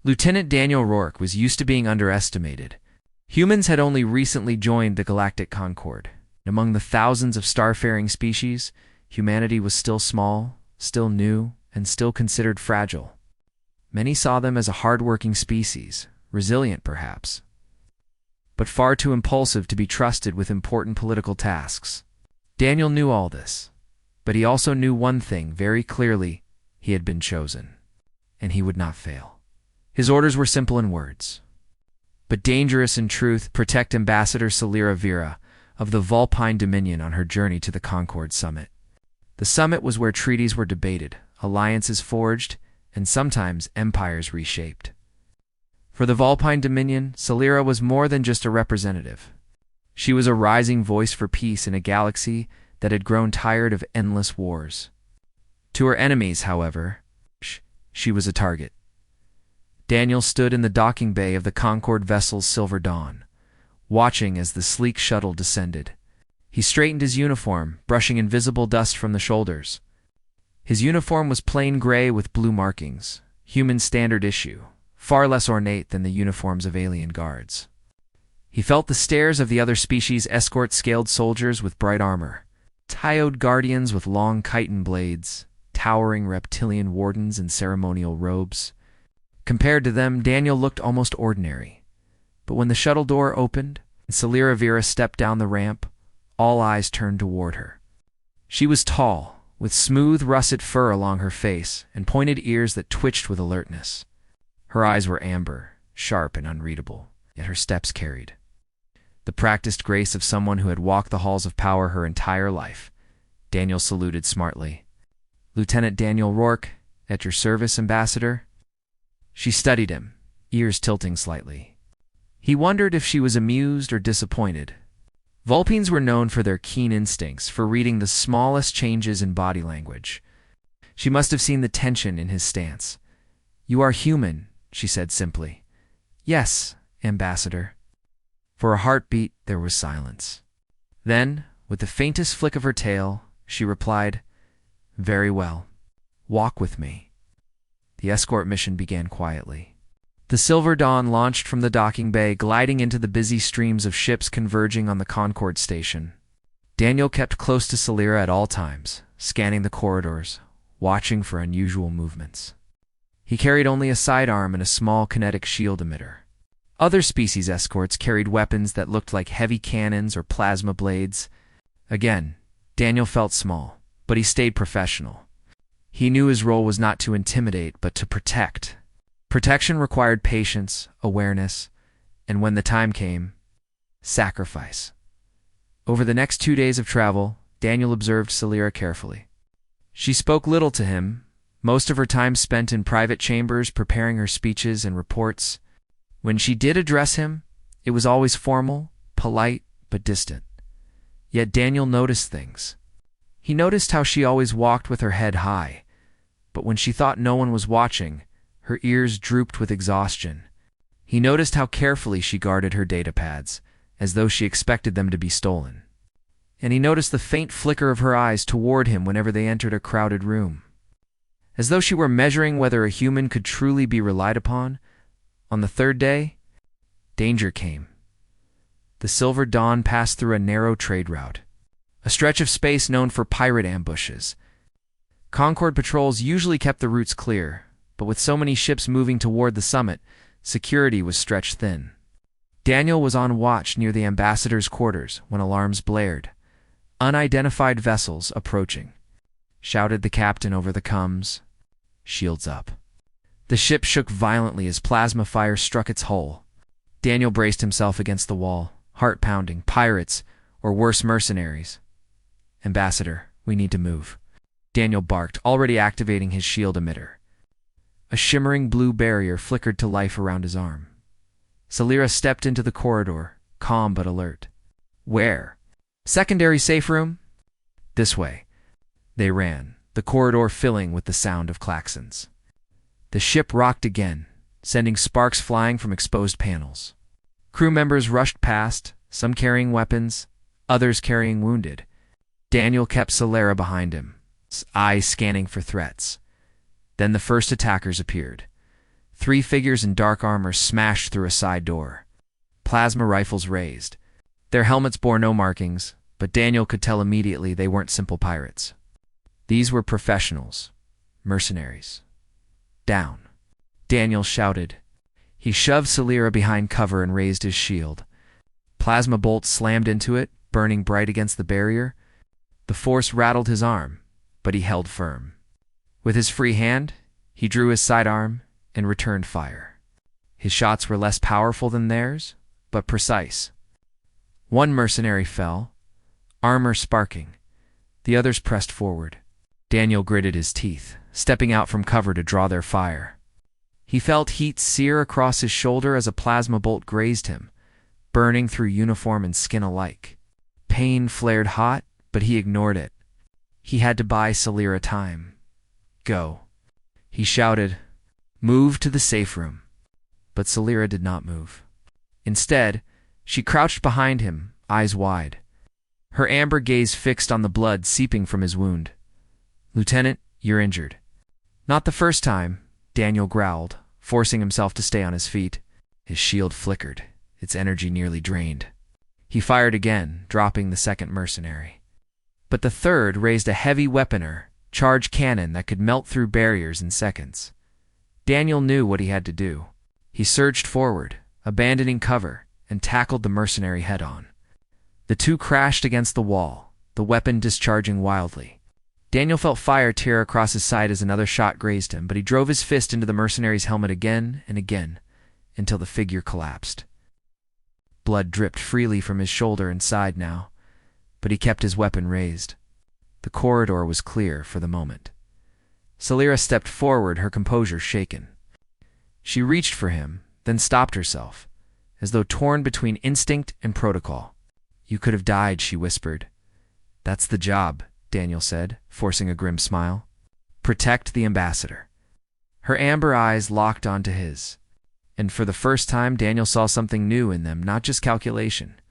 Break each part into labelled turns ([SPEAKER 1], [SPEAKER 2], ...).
[SPEAKER 1] Lieutenant Daniel Rourke was used to being underestimated. Humans had only recently joined the Galactic Concord. Among the thousands of starfaring species, humanity was still small, still new, and still considered fragile. Many saw them as a hard-working species, resilient perhaps, but far too impulsive to be trusted with important political tasks. Daniel knew all this, but he also knew one thing very clearly: he had been chosen, and he would not fail. His orders were simple in words, but dangerous in truth: protect Ambassador Celera Vera of the Vulpine Dominion on her journey to the Concord Summit. The summit was where treaties were debated, alliances forged, and sometimes empires reshaped. For the Vulpine Dominion, Celera was more than just a representative. She was a rising voice for peace in a galaxy that had grown tired of endless wars. To her enemies, however, she was a target. Daniel stood in the docking bay of the Concord vessel's Silver Dawn, watching as the sleek shuttle descended. He straightened his uniform, brushing invisible dust from the shoulders. His uniform was plain gray with blue markings, human standard issue, far less ornate than the uniforms of alien guards. He felt the stares of the other species' escort-scaled soldiers with bright armor, Tyode guardians with long chitin blades, towering reptilian wardens in ceremonial robes. Compared to them, Daniel looked almost ordinary. But when the shuttle door opened and Celera Vera stepped down the ramp, all eyes turned toward her. She was tall, with smooth russet fur along her face and pointed ears that twitched with alertness. Her eyes were amber, sharp and unreadable, yet her steps carried the practiced grace of someone who had walked the halls of power her entire life. Daniel saluted smartly. "Lieutenant Daniel Rourke, at your service, Ambassador." She studied him, ears tilting slightly. He wondered if she was amused or disappointed. Vulpines were known for their keen instincts, for reading the smallest changes in body language. She must have seen the tension in his stance. "You are human," she said simply. "Yes, Ambassador." For a heartbeat, there was silence. Then, with the faintest flick of her tail, she replied, "Very well. Walk with me." The escort mission began quietly. The Silver Dawn launched from the docking bay, gliding into the busy streams of ships converging on the Concord station. Daniel kept close to Celera at all times, scanning the corridors, watching for unusual movements. He carried only a sidearm and a small kinetic shield emitter. Other species escorts carried weapons that looked like heavy cannons or plasma blades. Again, Daniel felt small, but he stayed professional. He knew his role was not to intimidate, but to protect. Protection required patience, awareness, and when the time came, sacrifice. Over the next 2 days of travel, Daniel observed Celera carefully. She spoke little to him, most of her time spent in private chambers preparing her speeches and reports. When she did address him, it was always formal, polite, but distant. Yet Daniel noticed things. He noticed how she always walked with her head high, but when she thought no one was watching, her ears drooped with exhaustion. He noticed how carefully she guarded her datapads, as though she expected them to be stolen. And he noticed the faint flicker of her eyes toward him whenever they entered a crowded room. As though she were measuring whether a human could truly be relied upon. On the third day, danger came. The Silver Dawn passed through a narrow trade route, a stretch of space known for pirate ambushes. Concord patrols usually kept the routes clear, but with so many ships moving toward the summit, security was stretched thin. Daniel was on watch near the ambassador's quarters when alarms blared. "Unidentified vessels approaching," shouted the captain over the comms. "Shields up." The ship shook violently as plasma fire struck its hull. Daniel braced himself against the wall, heart pounding. Pirates, or worse, mercenaries. "Ambassador, we need to move," Daniel barked, already activating his shield emitter. A shimmering blue barrier flickered to life around his arm. Celera stepped into the corridor, calm but alert. "Where?" "Secondary safe room." "This way." They ran, the corridor filling with the sound of klaxons. The ship rocked again, sending sparks flying from exposed panels. Crew members rushed past, some carrying weapons, others carrying wounded. Daniel kept Celera behind him, eyes scanning for threats. Then the first attackers appeared. Three figures in dark armor smashed through a side door. Plasma rifles raised. Their helmets bore no markings, but Daniel could tell immediately they weren't simple pirates. These were professionals, mercenaries. Down. Daniel shouted. He shoved Celira behind cover and raised his shield. Plasma bolts slammed into it, burning bright against the barrier. The force rattled his arm, but he held firm. With his free hand, he drew his sidearm and returned fire. His shots were less powerful than theirs, but precise. One mercenary fell, armor sparking. The others pressed forward. Daniel gritted his teeth, stepping out from cover to draw their fire. He felt heat sear across his shoulder as a plasma bolt grazed him, burning through uniform and skin alike. Pain flared hot, but he ignored it. He had to buy Celira time. Go. He shouted, "Move to the safe room." But Celira did not move. Instead, she crouched behind him, eyes wide. Her amber gaze fixed on the blood seeping from his wound. "Lieutenant, you're injured." "Not the first time," Daniel growled, forcing himself to stay on his feet. His shield flickered, its energy nearly drained. He fired again, dropping the second mercenary. But the third raised a heavy weaponer, charge cannon that could melt through barriers in seconds. Daniel knew what he had to do. He surged forward, abandoning cover, and tackled the mercenary head-on. The two crashed against the wall, the weapon discharging wildly. Daniel felt fire tear across his side as another shot grazed him, but he drove his fist into the mercenary's helmet again and again, until the figure collapsed. Blood dripped freely from his shoulder and side now, but he kept his weapon raised. The corridor was clear for the moment. Celira stepped forward, her composure shaken. She reached for him, then stopped herself, as though torn between instinct and protocol. "You could have died," she whispered. "That's the job," Daniel said, forcing a grim smile. "Protect the ambassador." Her amber eyes locked onto his, and for the first time Daniel saw something new in them, not just calculation,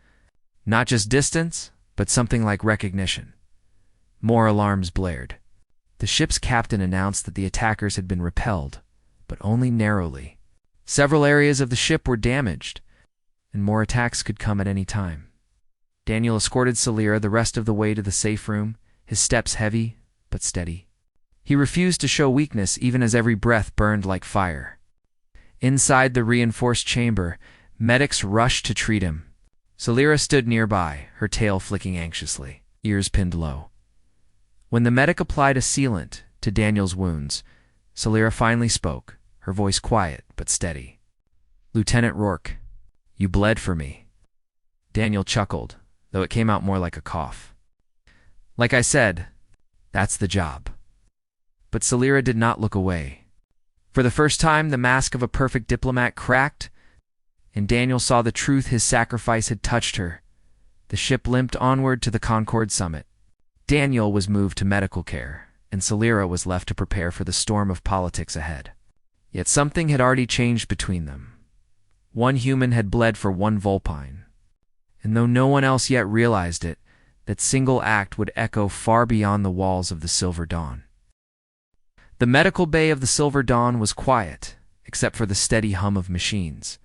[SPEAKER 1] not just distance, but something like recognition. More alarms blared. The ship's captain announced that the attackers had been repelled, but only narrowly. Several areas of the ship were damaged, and more attacks could come at any time. Daniel escorted Celira the rest of the way to the safe room, his steps heavy but steady. He refused to show weakness even as every breath burned like fire. Inside the reinforced chamber, medics rushed to treat him. Celira stood nearby, her tail flicking anxiously, ears pinned low. When the medic applied a sealant to Daniel's wounds, Celira finally spoke, her voice quiet but steady. "Lieutenant Rourke, you bled for me." Daniel chuckled, though it came out more like a cough. "Like I said, that's the job." But Celira did not look away. For the first time, the mask of a perfect diplomat cracked, and Daniel saw the truth his sacrifice had touched her. The ship limped onward to the Concord summit. Daniel was moved to medical care, and Celira was left to prepare for the storm of politics ahead. Yet something had already changed between them. One human had bled for one Vulpine, and though no one else yet realized it, that single act would echo far beyond the walls of the Silver Dawn. The medical bay of the Silver Dawn was quiet, except for the steady hum of machines.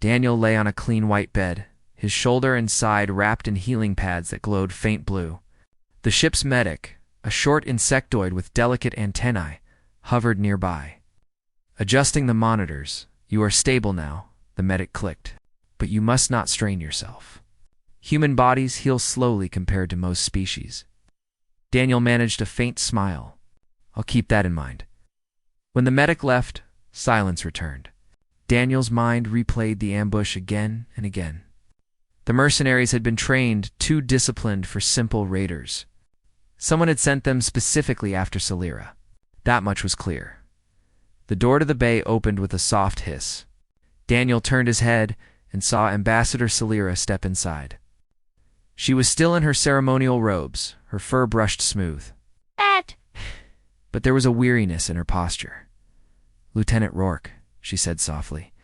[SPEAKER 1] Daniel lay on a clean white bed, his shoulder and side wrapped in healing pads that glowed faint blue. The ship's medic, a short insectoid with delicate antennae, hovered nearby. Adjusting the monitors, "You are stable now," the medic clicked, "but you must not strain yourself. Human bodies heal slowly compared to most species." Daniel managed a faint smile. "I'll keep that in mind." When the medic left, silence returned. Daniel's mind replayed the ambush again and again. The mercenaries had been trained, too disciplined for simple raiders. Someone had sent them specifically after Celira. That much was clear. The door to the bay opened with a soft hiss. Daniel turned his head and saw Ambassador Celira step inside. She was still in her ceremonial robes, her fur brushed smooth. But there was a weariness in her posture. "Lieutenant Rourke," she said softly.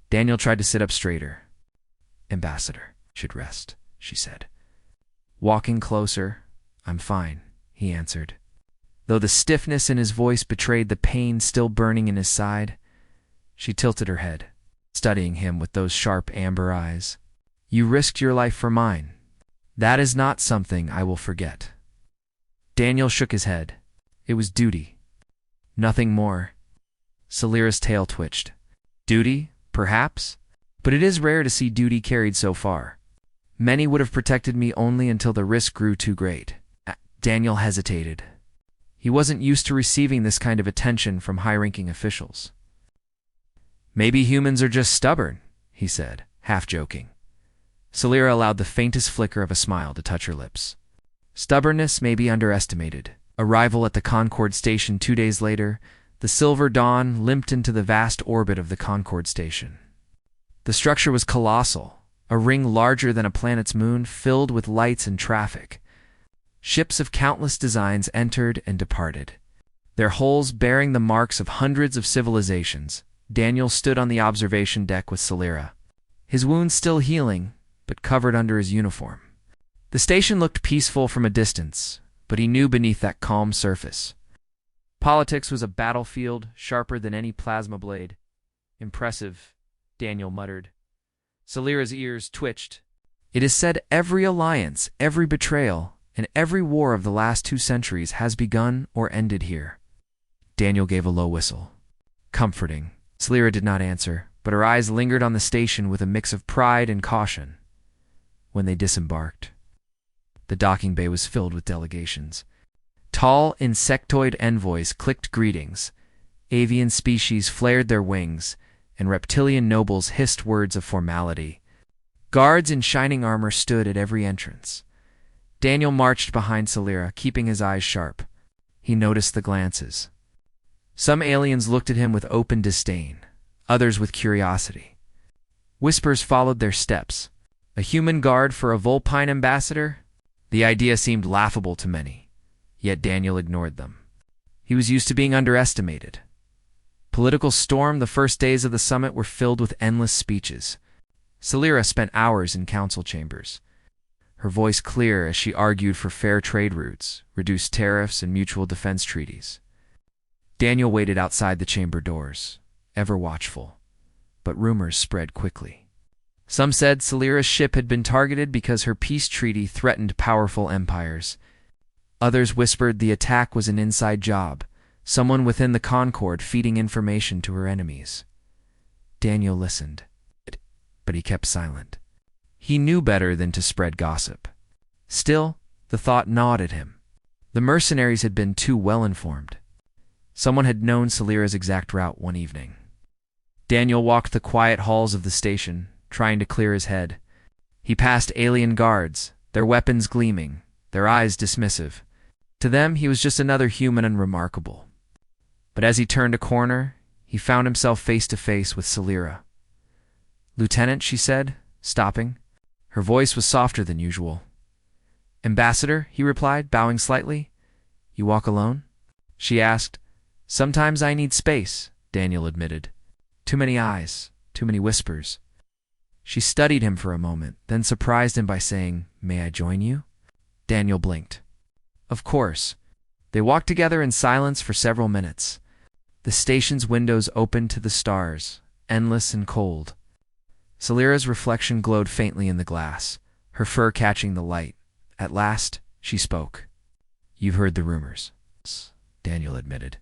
[SPEAKER 1] Daniel tried to sit up straighter. "Ambassador should rest," she said. Walking closer, "I'm fine," he answered. Though the stiffness in his voice betrayed the pain still burning in his side, She tilted her head, studying him with those sharp amber eyes. You risked your life for mine. That is not something I will forget. Daniel shook his head. It was duty. Nothing more. Celira's tail twitched. Duty, perhaps? But it is rare to see duty carried so far. Many would have protected me only until the risk grew too great. Daniel hesitated. He wasn't used to receiving this kind of attention from high-ranking officials. Maybe humans are just stubborn, he said, half-joking. Celira allowed the faintest flicker of a smile to touch her lips. Stubbornness may be underestimated. Arrival at the Concorde station 2 days later, the Silver Dawn limped into the vast orbit of the Concorde station. The structure was colossal, a ring larger than a planet's moon filled with lights and traffic. Ships of countless designs entered and departed, their hulls bearing the marks of hundreds of civilizations. Daniel stood on the observation deck with Celira, his wounds still healing, but covered under his uniform. The station looked peaceful from a distance, but he knew beneath that calm surface. Politics was a battlefield sharper than any plasma blade. Impressive, Daniel muttered. Celira's ears twitched. It is said every alliance, every betrayal, and every war of the last 2 centuries has begun or ended here. Daniel gave a low whistle. Comforting. Celira did not answer, but her eyes lingered on the station with a mix of pride and caution. When they disembarked, the docking bay was filled with delegations. Tall insectoid envoys clicked greetings, avian species flared their wings, and reptilian nobles hissed words of formality. Guards in shining armor stood at every entrance. Daniel marched behind Celira, keeping his eyes sharp. He noticed the glances. Some aliens looked at him with open disdain, others with curiosity. Whispers followed their steps. A human guard for a Vulpine ambassador? The idea seemed laughable to many, yet Daniel ignored them. He was used to being underestimated. Political storm, the first days of the summit were filled with endless speeches. Celira spent hours in council chambers, her voice clear as she argued for fair trade routes, reduced tariffs, and mutual defense treaties. Daniel waited outside the chamber doors, ever watchful, but rumors spread quickly. Some said Celira's ship had been targeted because her peace treaty threatened powerful empires. Others whispered the attack was an inside job, someone within the Concorde feeding information to her enemies. Daniel listened, but he kept silent. He knew better than to spread gossip. Still, the thought gnawed at him. The mercenaries had been too well informed. Someone had known Celira's exact route one evening. Daniel walked the quiet halls of the station, trying to clear his head. He passed alien guards, their weapons gleaming, their eyes dismissive. To them, he was just another human unremarkable. But as he turned a corner, he found himself face to face with Celira. "Lieutenant," she said, stopping. Her voice was softer than usual. "Ambassador," he replied, bowing slightly. "You walk alone?" She asked. "Sometimes I need space," Daniel admitted. "Too many eyes, too many whispers." She studied him for a moment, then surprised him by saying, "May I join you?" Daniel blinked. Of course. They walked together in silence for several minutes. The station's windows opened to the stars, endless and cold. Celira's reflection glowed faintly in the glass, her fur catching the light. At last, she spoke. "You've heard the rumors," Daniel admitted.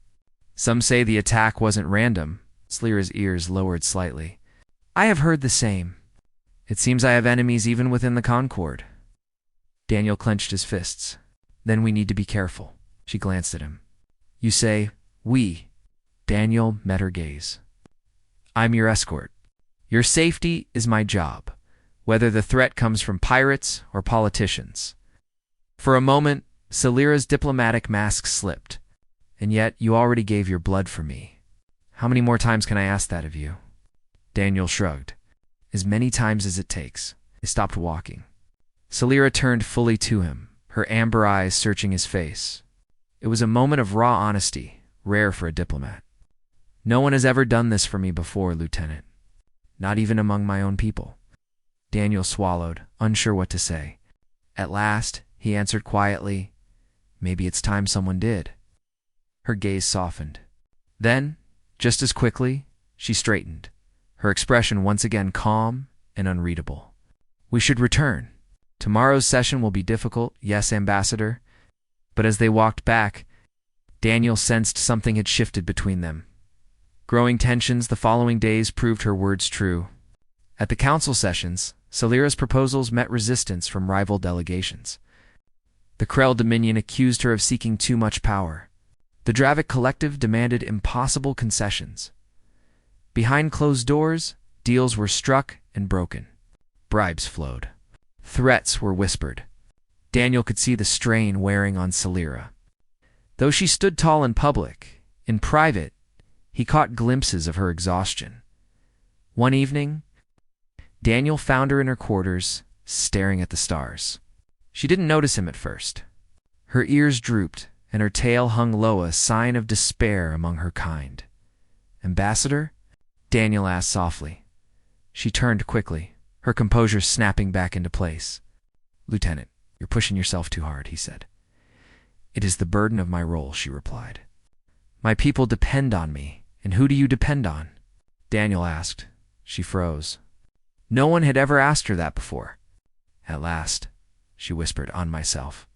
[SPEAKER 1] "Some say the attack wasn't random." Celira's ears lowered slightly. "I have heard the same. It seems I have enemies even within the Concorde." Daniel clenched his fists. "Then we need to be careful." She glanced at him. "You say, we." Daniel met her gaze. "I'm your escort. Your safety is my job, whether the threat comes from pirates or politicians." For a moment, Celira's diplomatic mask slipped. "And yet you already gave your blood for me. How many more times can I ask that of you?" Daniel shrugged. "As many times as it takes." They stopped walking. Celira turned fully to him, her amber eyes searching his face. It was a moment of raw honesty, rare for a diplomat. "No one has ever done this for me before, Lieutenant. Not even among my own people." Daniel swallowed, unsure what to say. At last, he answered quietly, "Maybe it's time someone did." Her gaze softened. Then, just as quickly, She straightened, her expression once again calm and unreadable. "We should return. Tomorrow's session will be difficult, yes, Ambassador." But as they walked back, Daniel sensed something had shifted between them. Growing tensions the following days proved her words true. At the council sessions, Celira's proposals met resistance from rival delegations. The Krell Dominion accused her of seeking too much power. The Dravik Collective demanded impossible concessions. Behind closed doors, deals were struck and broken. Bribes flowed. Threats were whispered. Daniel could see the strain wearing on Celira. Though she stood tall in public, in private, he caught glimpses of her exhaustion. One evening, Daniel found her in her quarters, staring at the stars. She didn't notice him at first. Her ears drooped, and her tail hung low, a sign of despair among her kind. "Ambassador?" Daniel asked softly. She turned quickly, her composure snapping back into place. "Lieutenant, you're pushing yourself too hard," he said. "It is the burden of my role," she replied. "My people depend on me, and who do you depend on?" Daniel asked. She froze. No one had ever asked her that before. "At last," she whispered, "on myself."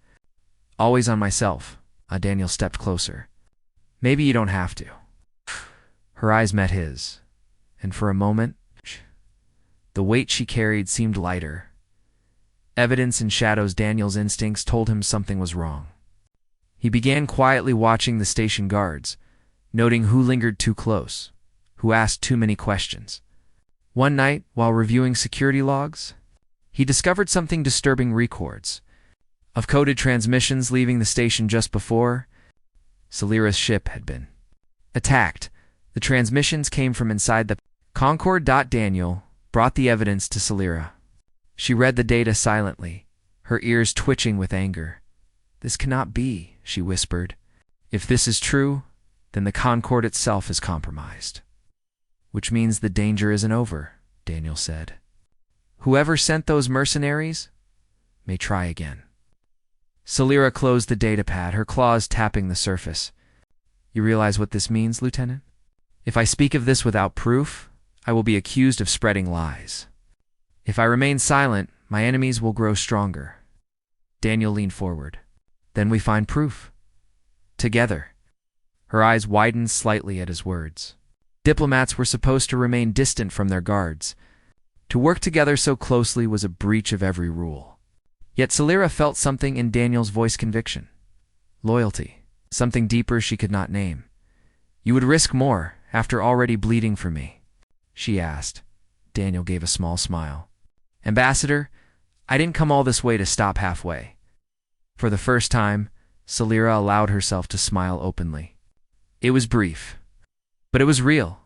[SPEAKER 1] "Always on myself." Daniel stepped closer. "Maybe you don't have to." Her eyes met his, and for a moment, the weight she carried seemed lighter. Evidence in shadows, Daniel's instincts told him something was wrong. He began quietly watching the station guards, noting who lingered too close, who asked too many questions. One night, while reviewing security logs, he discovered something disturbing: records of coded transmissions leaving the station just before Celira's ship had been attacked. The transmissions came from inside the Concorde. Daniel brought the evidence to Celira. She read the data silently, her ears twitching with anger. "This cannot be," she whispered. "If this is true, then the Concorde itself is compromised." "Which means the danger isn't over," Daniel said. "Whoever sent those mercenaries may try again." Celira closed the datapad, her claws tapping the surface. "You realize what this means, Lieutenant? If I speak of this without proof, I will be accused of spreading lies. If I remain silent, my enemies will grow stronger." Daniel leaned forward. "Then we find proof. Together." Her eyes widened slightly at his words. Diplomats were supposed to remain distant from their guards. To work together so closely was a breach of every rule. Yet Celira felt something in Daniel's voice: conviction, loyalty, something deeper she could not name. "You would risk more after already bleeding for me?" she asked. Daniel gave a small smile. "Ambassador, I didn't come all this way to stop halfway." For the first time, Celira allowed herself to smile openly. It was brief, but it was real.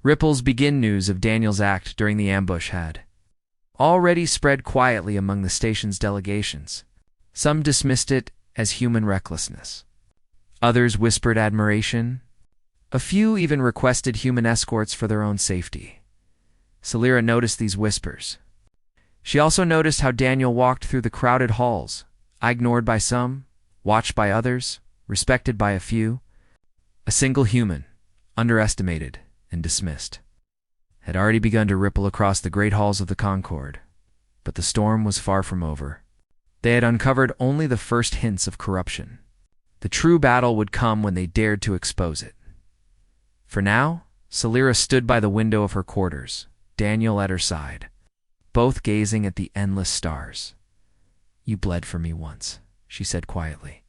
[SPEAKER 1] Ripples begin news of Daniel's act during the ambush had already spread quietly among the station's delegations. Some dismissed it as human recklessness. Others whispered admiration. A few even requested human escorts for their own safety. Celira noticed these whispers. She also noticed how Daniel walked through the crowded halls, ignored by some, watched by others, respected by a few. A single human, underestimated and dismissed, had already begun to ripple across the great halls of the Concorde. But the storm was far from over. They had uncovered only the first hints of corruption. The true battle would come when they dared to expose it. For now, Celira stood by the window of her quarters, Daniel at her side, both gazing at the endless stars. "You bled for me once," she said quietly.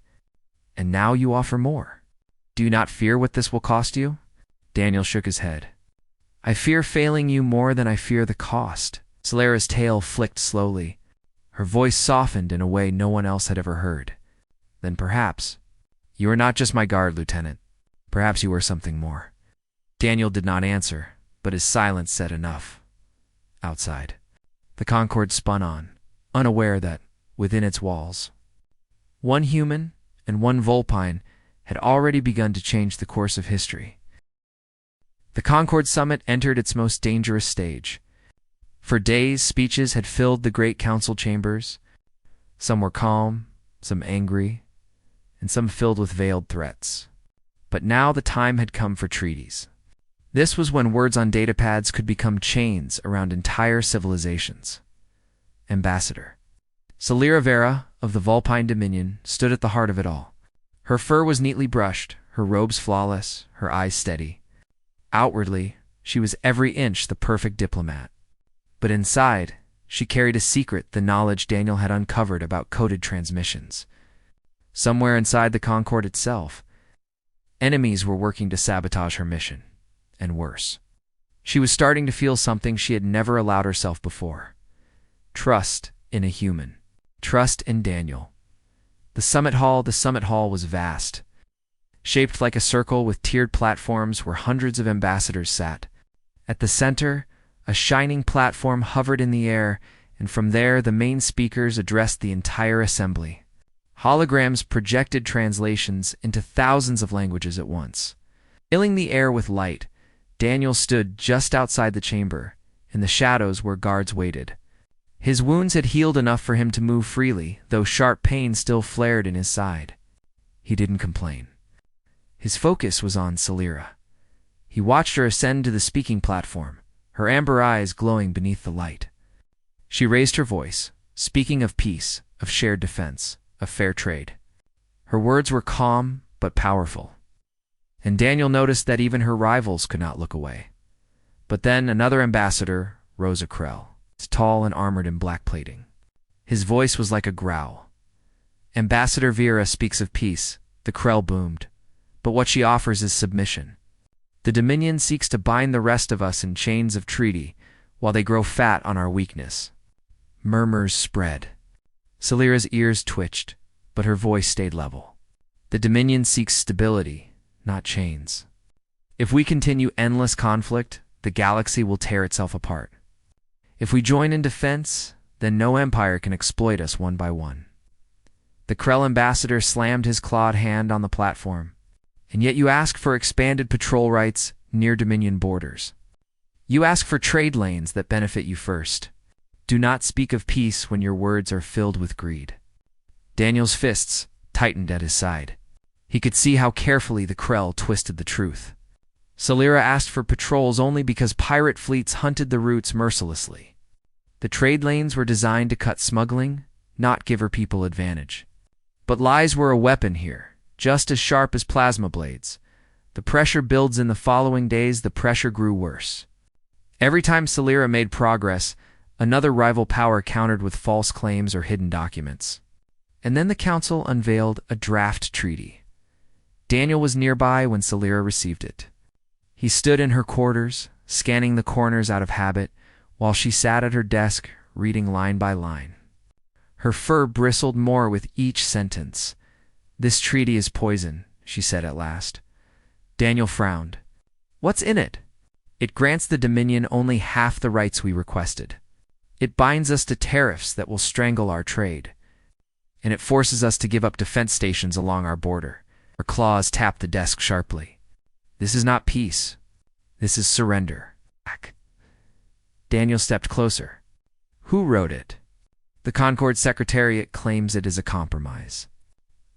[SPEAKER 1] "And now you offer more. Do you not fear what this will cost you?" Daniel shook his head. "I fear failing you more than I fear the cost." Celira's tail flicked slowly. Her voice softened in a way no one else had ever heard. "Then perhaps you are not just my guard, Lieutenant. Perhaps you are something more." Daniel did not answer, but his silence said enough. Outside, the Concorde spun on, unaware that, within its walls, one human and one Vulpine had already begun to change the course of history. The Concorde summit entered its most dangerous stage. For days, speeches had filled the great council chambers. Some were calm, some angry, and some filled with veiled threats. But now the time had come for treaties. This was when words on datapads could become chains around entire civilizations. Ambassador. Celira Vera of the Vulpine Dominion stood at the heart of it all. Her fur was neatly brushed, her robes flawless, her eyes steady. Outwardly, she was every inch the perfect diplomat. But inside, she carried a secret, the knowledge Daniel had uncovered about coded transmissions. Somewhere inside the Concord itself, enemies were working to sabotage her mission. And worse. She was starting to feel something she had never allowed herself before. Trust in a human. Trust in Daniel. The summit hall was vast. Shaped like a circle with tiered platforms where hundreds of ambassadors sat. At the center, a shining platform hovered in the air, and from there the main speakers addressed the entire assembly. Holograms projected translations into thousands of languages at once. Filling the air with light, Daniel stood just outside the chamber, in the shadows where guards waited. His wounds had healed enough for him to move freely, though sharp pain still flared in his side. He didn't complain. His focus was on Celira. He watched her ascend to the speaking platform, her amber eyes glowing beneath the light. She raised her voice, speaking of peace, of shared defense, of fair trade. Her words were calm but powerful. And Daniel noticed that even her rivals could not look away. But then another ambassador rose, a Krell, tall and armored in black plating. His voice was like a growl. Ambassador Vera speaks of peace, the Krell boomed, but what she offers is submission. The Dominion seeks to bind the rest of us in chains of treaty, while they grow fat on our weakness. Murmurs spread. Celira's ears twitched, but her voice stayed level. The Dominion seeks stability, not chains. If we continue endless conflict, the galaxy will tear itself apart. If we join in defense, then no empire can exploit us one by one. The Krell ambassador slammed his clawed hand on the platform. And yet you ask for expanded patrol rights near Dominion borders. You ask for trade lanes that benefit you first. Do not speak of peace when your words are filled with greed. Daniel's fists tightened at his side. He could see how carefully the Krell twisted the truth. Celira asked for patrols only because pirate fleets hunted the routes mercilessly. The trade lanes were designed to cut smuggling, not give her people advantage. But lies were a weapon here, just as sharp as plasma blades. The pressure builds in the following days, the pressure grew worse. Every time Celira made progress, another rival power countered with false claims or hidden documents. And then the Council unveiled a draft treaty. Daniel was nearby when Celira received it. He stood in her quarters, scanning the corners out of habit, while she sat at her desk, reading line by line. Her fur bristled more with each sentence. "This treaty is poison," she said at last. Daniel frowned. "What's in it?" "It grants the Dominion only half the rights we requested. It binds us to tariffs that will strangle our trade. And it forces us to give up defense stations along our border." Her claws tapped the desk sharply. "This is not peace. This is surrender." Daniel stepped closer. "Who wrote it?" "The Concord Secretariat claims it is a compromise.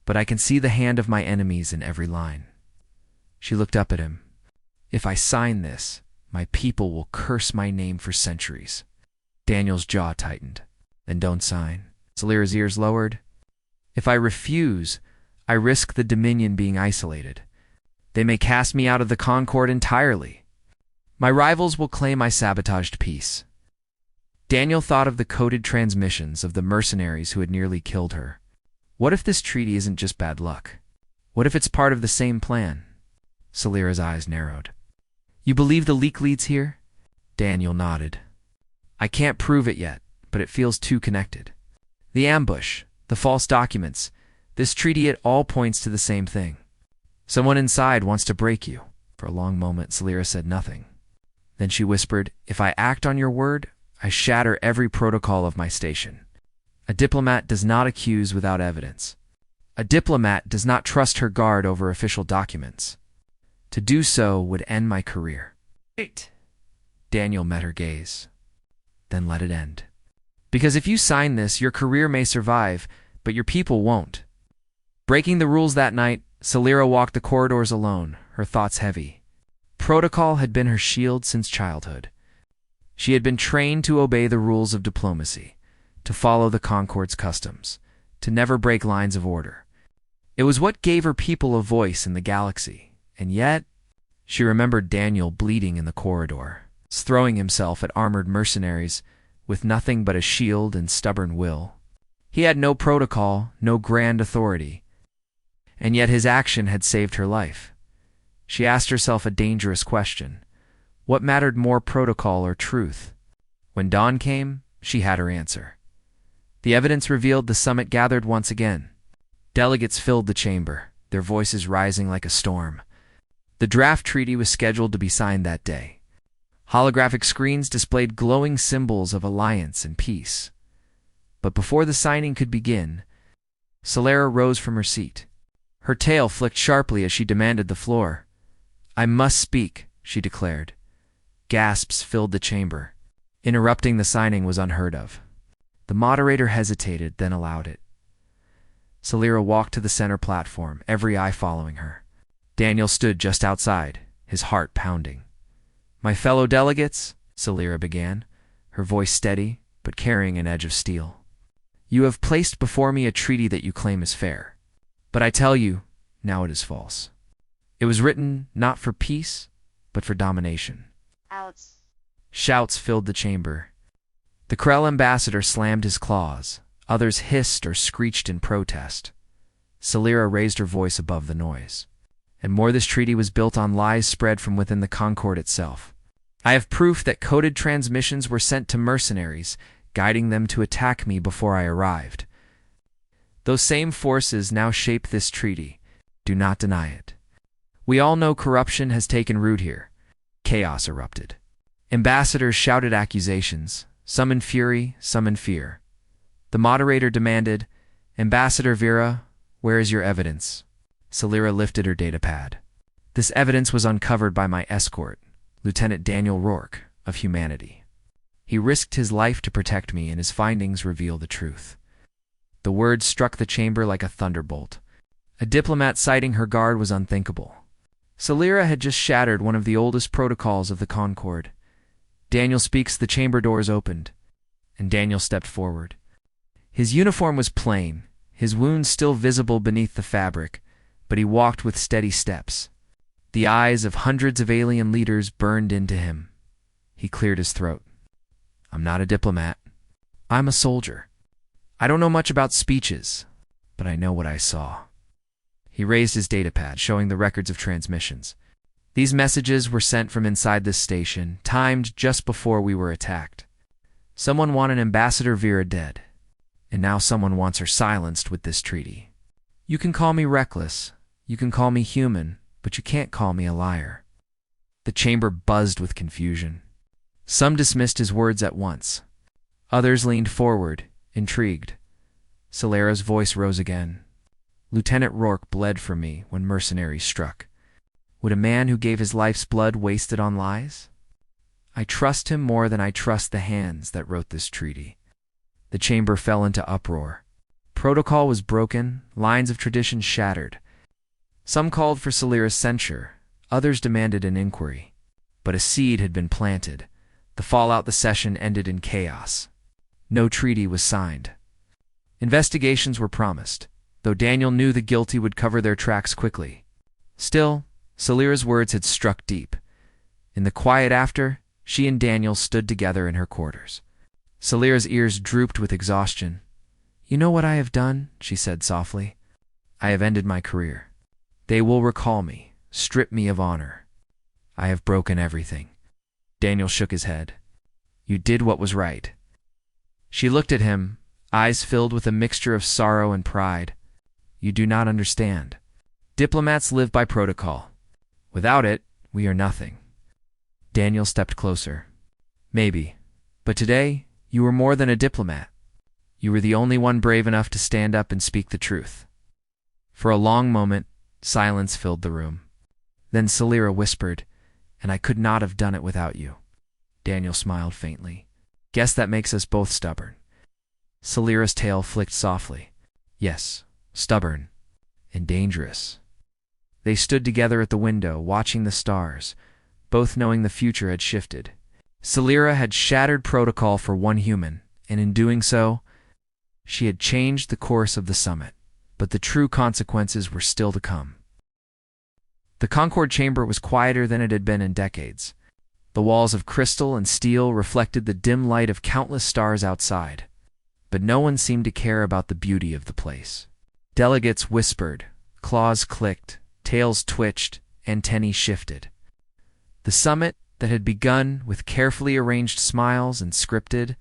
[SPEAKER 1] But I can see the hand of my enemies in every line." She looked up at him. "If I sign this, my people will curse my name for centuries." Daniel's jaw tightened. "Then don't sign." Celira's ears lowered. "If I refuse, I risk the Dominion being isolated. They may cast me out of the Concord entirely. My rivals will claim I sabotaged peace." Daniel thought of the coded transmissions of the mercenaries who had nearly killed her. What if this treaty isn't just bad luck? What if it's part of the same plan? Celira's eyes narrowed. "You believe the leak leads here?" Daniel nodded. "I can't prove it yet, but it feels too connected. The ambush, the false documents, this treaty, it all points to the same thing. Someone inside wants to break you." For a long moment, Celira said nothing. Then she whispered, "If I act on your word, I shatter every protocol of my station. A diplomat does not accuse without evidence. A diplomat does not trust her guard over official documents. To do so would end my career." "Wait." Daniel met her gaze. "Then let it end. Because if you sign this, your career may survive, but your people won't." Breaking the rules that night, Celira walked the corridors alone, her thoughts heavy. Protocol had been her shield since childhood. She had been trained to obey the rules of diplomacy, to follow the Concord's customs, to never break lines of order. It was what gave her people a voice in the galaxy, and yet she remembered Daniel bleeding in the corridor, throwing himself at armored mercenaries with nothing but a shield and stubborn will. He had no protocol, no grand authority, and yet his action had saved her life. She asked herself a dangerous question. What mattered more, protocol or truth? When dawn came, she had her answer. The evidence revealed the summit gathered once again. Delegates filled the chamber, their voices rising like a storm. The draft treaty was scheduled to be signed that day. Holographic screens displayed glowing symbols of alliance and peace. But before the signing could begin, Solara rose from her seat. Her tail flicked sharply as she demanded the floor. "I must speak," she declared. Gasps filled the chamber. Interrupting the signing was unheard of. The moderator hesitated, then allowed it. Solara walked to the center platform, every eye following her. Daniel stood just outside, his heart pounding. "My fellow delegates," Solara began, her voice steady, but carrying an edge of steel. "You have placed before me a treaty that you claim is fair. But I tell you, now it is false. It was written not for peace, but for domination."
[SPEAKER 2] Outs.
[SPEAKER 1] Shouts filled the chamber. The Krell ambassador slammed his claws. Others hissed or screeched in protest. Solara raised her voice above the noise. And more, this treaty was built on lies spread from within the Concord itself. I have proof that coded transmissions were sent to mercenaries, guiding them to attack me before I arrived. Those same forces now shape this treaty. Do not deny it. We all know corruption has taken root here. Chaos erupted. Ambassadors shouted accusations, some in fury, some in fear. The moderator demanded, "Ambassador Vera, where is your evidence?" Solara lifted her datapad. This evidence was uncovered by my escort, Lieutenant Daniel Rourke, of Humanity. He risked his life to protect me, and his findings reveal the truth. The words struck the chamber like a thunderbolt. A diplomat citing her guard was unthinkable. Solara had just shattered one of the oldest protocols of the Concord. Daniel speaks. The chamber doors opened, and Daniel stepped forward. His uniform was plain, his wounds still visible beneath the fabric, but he walked with steady steps. The eyes of hundreds of alien leaders burned into him. He cleared his throat. "I'm not a diplomat. I'm a soldier. I don't know much about speeches, but I know what I saw." He raised his datapad, showing the records of transmissions. These messages were sent from inside this station, timed just before we were attacked. Someone wanted Ambassador Vera dead, and now someone wants her silenced with this treaty. You can call me reckless, you can call me human, but you can't call me a liar. The chamber buzzed with confusion. Some dismissed his words at once. Others leaned forward, intrigued. Solara's voice rose again. "Lieutenant Rourke bled for me when mercenaries struck. Would a man who gave his life's blood waste it on lies? I trust him more than I trust the hands that wrote this treaty." The chamber fell into uproar. Protocol was broken, lines of tradition shattered. Some called for Solara's censure, others demanded an inquiry. But a seed had been planted. The fallout the session ended in chaos. No treaty was signed. Investigations were promised, though Daniel knew the guilty would cover their tracks quickly. Still, Solara's words had struck deep. In the quiet after, she and Daniel stood together in her quarters. Solara's ears drooped with exhaustion. "You know what I have done?" she said softly. "I have ended my career. They will recall me, strip me of honor. I have broken everything." Daniel shook his head. "You did what was right." She looked at him, eyes filled with a mixture of sorrow and pride. "You do not understand. Diplomats live by protocol. Without it, we are nothing." Daniel stepped closer. "Maybe, but today, you were more than a diplomat. You were the only one brave enough to stand up and speak the truth." For a long moment, silence filled the room. Then Solara whispered, "And I could not have done it without you." Daniel smiled faintly. "Guess that makes us both stubborn." Solara's tail flicked softly. "Yes, stubborn and dangerous." They stood together at the window, watching the stars, both knowing the future had shifted. Celira had shattered protocol for one human, and in doing so, she had changed the course of the summit. But the true consequences were still to come. The Concord chamber was quieter than it had been in decades. The walls of crystal and steel reflected the dim light of countless stars outside, but no one seemed to care about the beauty of the place. Delegates whispered, claws clicked, tails twitched, antennae shifted. The summit that had begun with carefully arranged smiles and scripted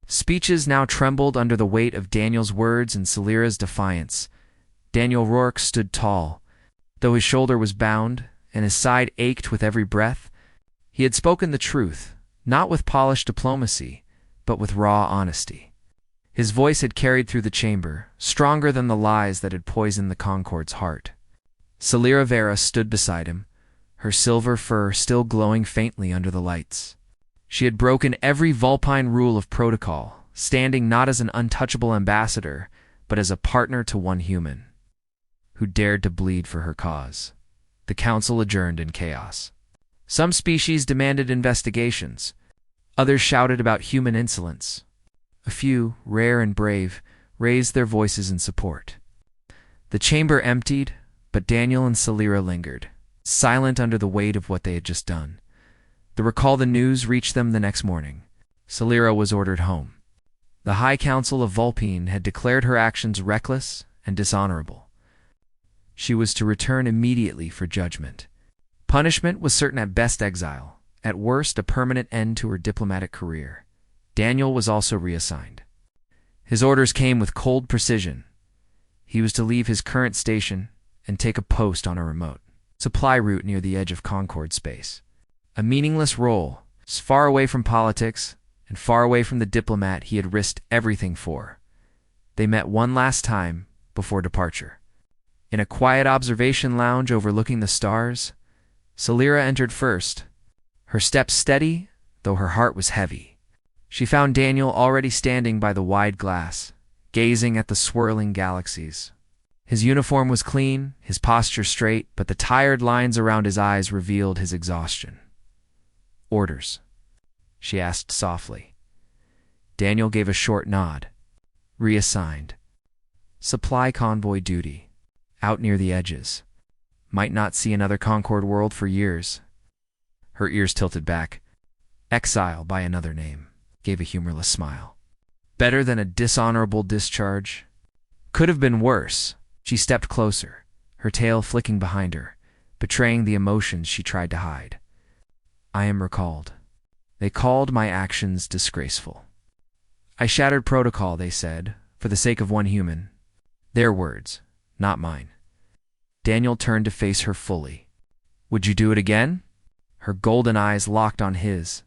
[SPEAKER 1] speeches now trembled under the weight of Daniel's words and Celira's defiance. Daniel Rourke stood tall. Though his shoulder was bound and his side ached with every breath, he had spoken the truth, not with polished diplomacy, but with raw honesty. His voice had carried through the chamber, stronger than the lies that had poisoned the Concord's heart. Celira Vera stood beside him, her silver fur still glowing faintly under the lights. She had broken every Vulpine rule of protocol, standing not as an untouchable ambassador, but as a partner to one human, who dared to bleed for her cause. The council adjourned in chaos. Some species demanded investigations. Others shouted about human insolence. A few, rare and brave, raised their voices in support. The chamber emptied, but Daniel and Celira lingered, silent under the weight of what they had just done. The recall the news reached them the next morning. Celira was ordered home. The High Council of Vulpine had declared her actions reckless and dishonorable. She was to return immediately for judgment. Punishment was certain at best exile, at worst a permanent end to her diplomatic career. Daniel was also reassigned. His orders came with cold precision. He was to leave his current station and take a post on a remote supply route near the edge of Concord space. A meaningless role, far away from politics and far away from the diplomat he had risked everything for. They met one last time before departure. In a quiet observation lounge overlooking the stars, Celira entered first, her steps steady, though her heart was heavy. She found Daniel already standing by the wide glass, gazing at the swirling galaxies. His uniform was clean, his posture straight, but the tired lines around his eyes revealed his exhaustion. "Orders?" she asked softly. Daniel gave a short nod. "Reassigned. Supply convoy duty. Out near the edges. Might not see another Concord world for years." Her ears tilted back. "Exile by another name," gave a humorless smile. "Better than a dishonorable discharge." "Could have been worse." She stepped closer, her tail flicking behind her, betraying the emotions she tried to hide. "I am recalled. They called my actions disgraceful. I shattered protocol, they said, for the sake of one human. Their words, not mine." Daniel turned to face her fully. "Would you do it again?" Her golden eyes locked on his.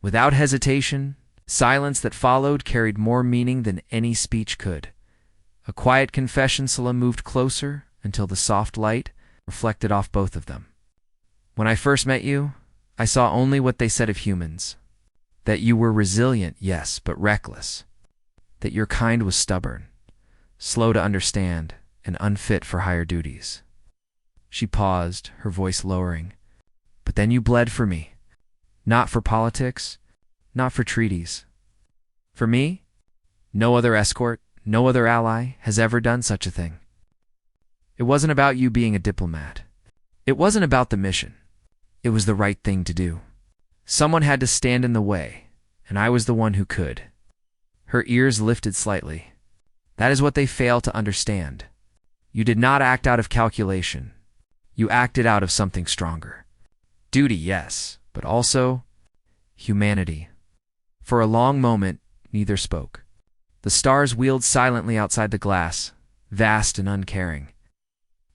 [SPEAKER 1] Without hesitation, silence that followed carried more meaning than any speech could. A quiet confession. Celira moved closer until the soft light reflected off both of them. "When I first met you, I saw only what they said of humans. That you were resilient, yes, but reckless. That your kind was stubborn, slow to understand, and unfit for higher duties." She paused, her voice lowering. "But then you bled for me. Not for politics, not for treaties. For me, no other escort, no other ally has ever done such a thing. It wasn't about you being a diplomat. It wasn't about the mission. It was the right thing to do. Someone had to stand in the way, and I was the one who could." Her ears lifted slightly. "That is what they fail to understand. You did not act out of calculation. You acted out of something stronger. Duty, yes, but also humanity." For a long moment, neither spoke. The stars wheeled silently outside the glass, vast and uncaring.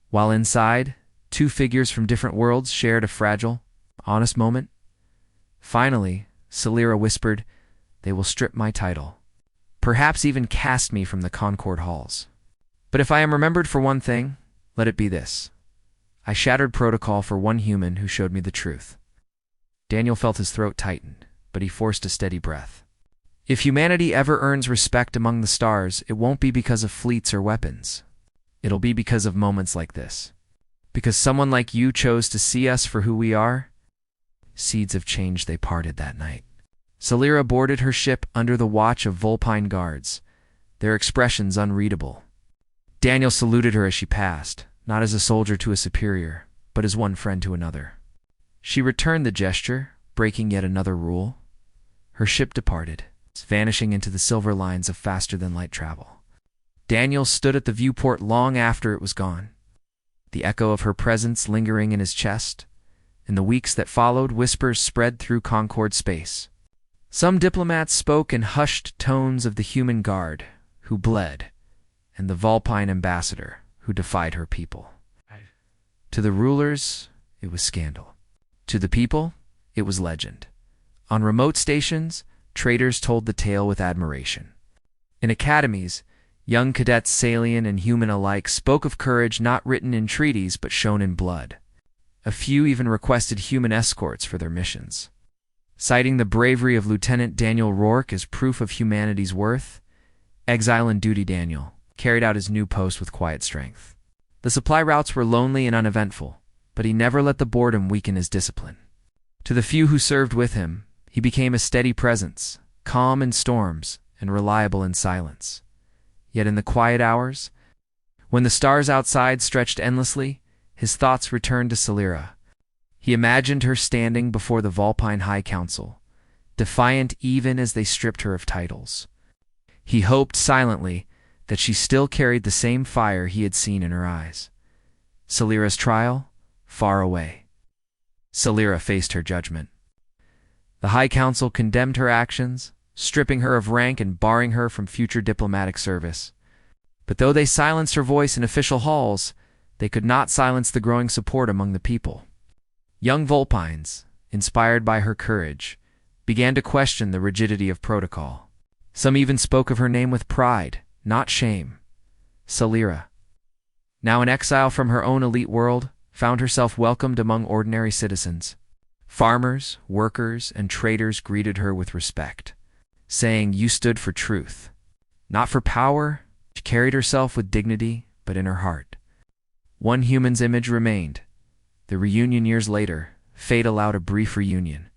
[SPEAKER 1] While inside, two figures from different worlds shared a fragile, honest moment. Finally, Celira whispered, "They will strip my title. Perhaps even cast me from the Concord halls. But if I am remembered for one thing, let it be this. I shattered protocol for one human who showed me the truth." Daniel felt his throat tighten, but he forced a steady breath. "If humanity ever earns respect among the stars, it won't be because of fleets or weapons. It'll be because of moments like this. Because someone like you chose to see us for who we are, Seeds of change they parted that night. Celira boarded her ship under the watch of Vulpine guards, their expressions unreadable. Daniel saluted her as she passed, not as a soldier to a superior, but as one friend to another. She returned the gesture, breaking yet another rule. Her ship departed, vanishing into the silver lines of faster-than-light travel. Daniel stood at the viewport long after it was gone, the echo of her presence lingering in his chest. In the weeks that followed, whispers spread through Concord space. Some diplomats spoke in hushed tones of the human guard, who bled, and the Vulpine ambassador, who defied her people. To the rulers, it was scandal. To the people, it was legend. On remote stations, traders told the tale with admiration. In academies, young cadets, Salian and human alike, spoke of courage not written in treaties but shown in blood. A few even requested human escorts for their missions. Citing the bravery of Lieutenant Daniel Rourke as proof of humanity's worth, exile and duty Daniel carried out his new post with quiet strength. The supply routes were lonely and uneventful, but he never let the boredom weaken his discipline. To the few who served with him, he became a steady presence, calm in storms and reliable in silence. Yet in the quiet hours, when the stars outside stretched endlessly, his thoughts returned to Celira. He imagined her standing before the Vulpine High Council, defiant even as they stripped her of titles. He hoped silently that she still carried the same fire he had seen in her eyes. Celira's trial, far away. Celira faced her judgment. The High Council condemned her actions, stripping her of rank and barring her from future diplomatic service. But though they silenced her voice in official halls, they could not silence the growing support among the people. Young Vulpines, inspired by her courage, began to question the rigidity of protocol. Some even spoke of her name with pride, not shame. Celira, now in exile from her own elite world, found herself welcomed among ordinary citizens. Farmers, workers, and traders greeted her with respect, saying you stood for truth. Not for power, she carried herself with dignity, but in her heart. One human's image remained. The reunion years later, fate allowed a brief reunion.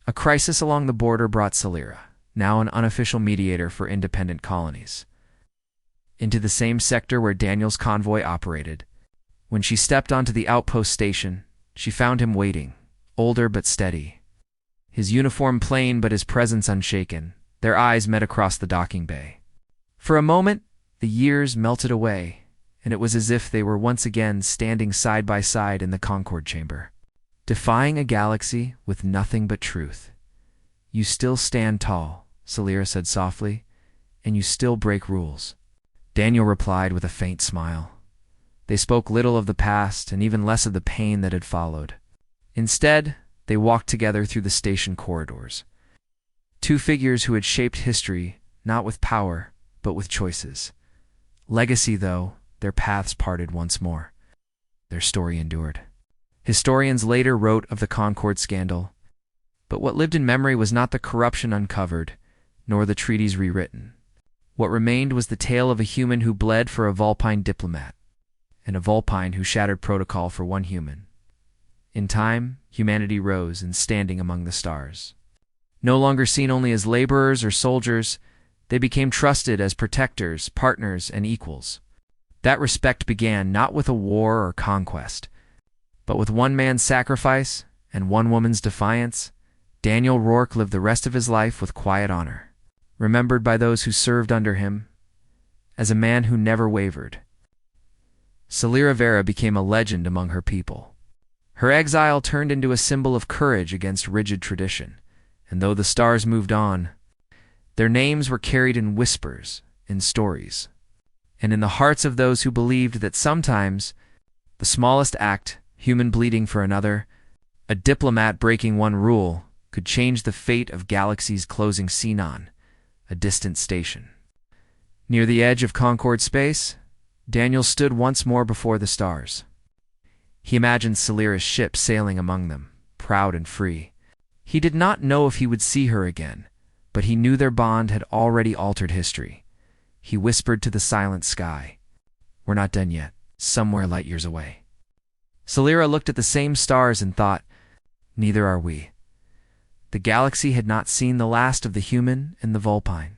[SPEAKER 1] A crisis along the border brought Celira, now an unofficial mediator for independent colonies, into the same sector where Daniel's convoy operated. When she stepped onto the outpost station, she found him waiting, older but steady. His uniform plain but his presence unshaken. Their eyes met across the docking bay. For a moment, the years melted away, and it was as if they were once again standing side by side in the Concord chamber, defying a galaxy with nothing but truth. You still stand tall, Celira said softly, and you still break rules. Daniel replied with a faint smile. They spoke little of the past and even less of the pain that had followed. Instead, they walked together through the station corridors. Two figures who had shaped history, not with power, but with choices. Legacy, though, their paths parted once more. Their story endured. Historians later wrote of the Concord scandal, but what lived in memory was not the corruption uncovered, nor the treaties rewritten. What remained was the tale of a human who bled for a Vulpine diplomat, and a Vulpine who shattered protocol for one human. In time, humanity rose and standing among the stars. No longer seen only as laborers or soldiers, they became trusted as protectors, partners, and equals. That respect began not with a war or conquest, but with one man's sacrifice and one woman's defiance. Daniel Rourke lived the rest of his life with quiet honor, remembered by those who served under him as a man who never wavered. Celira Vera became a legend among her people. Her exile turned into a symbol of courage against rigid tradition, and though the stars moved on, their names were carried in whispers, in stories, and in the hearts of those who believed that sometimes the smallest act, human bleeding for another, a diplomat breaking one rule, could change the fate of galaxies closing Sinon, a distant station. Near the edge of Concord space, Daniel stood once more before the stars. He imagined Celira's ship sailing among them, proud and free. He did not know if he would see her again, but he knew their bond had already altered history. He whispered to the silent sky, "We're not done yet, somewhere light years away." Celira looked at the same stars and thought, Neither are we. The galaxy had not seen the last of the human and the Vulpine.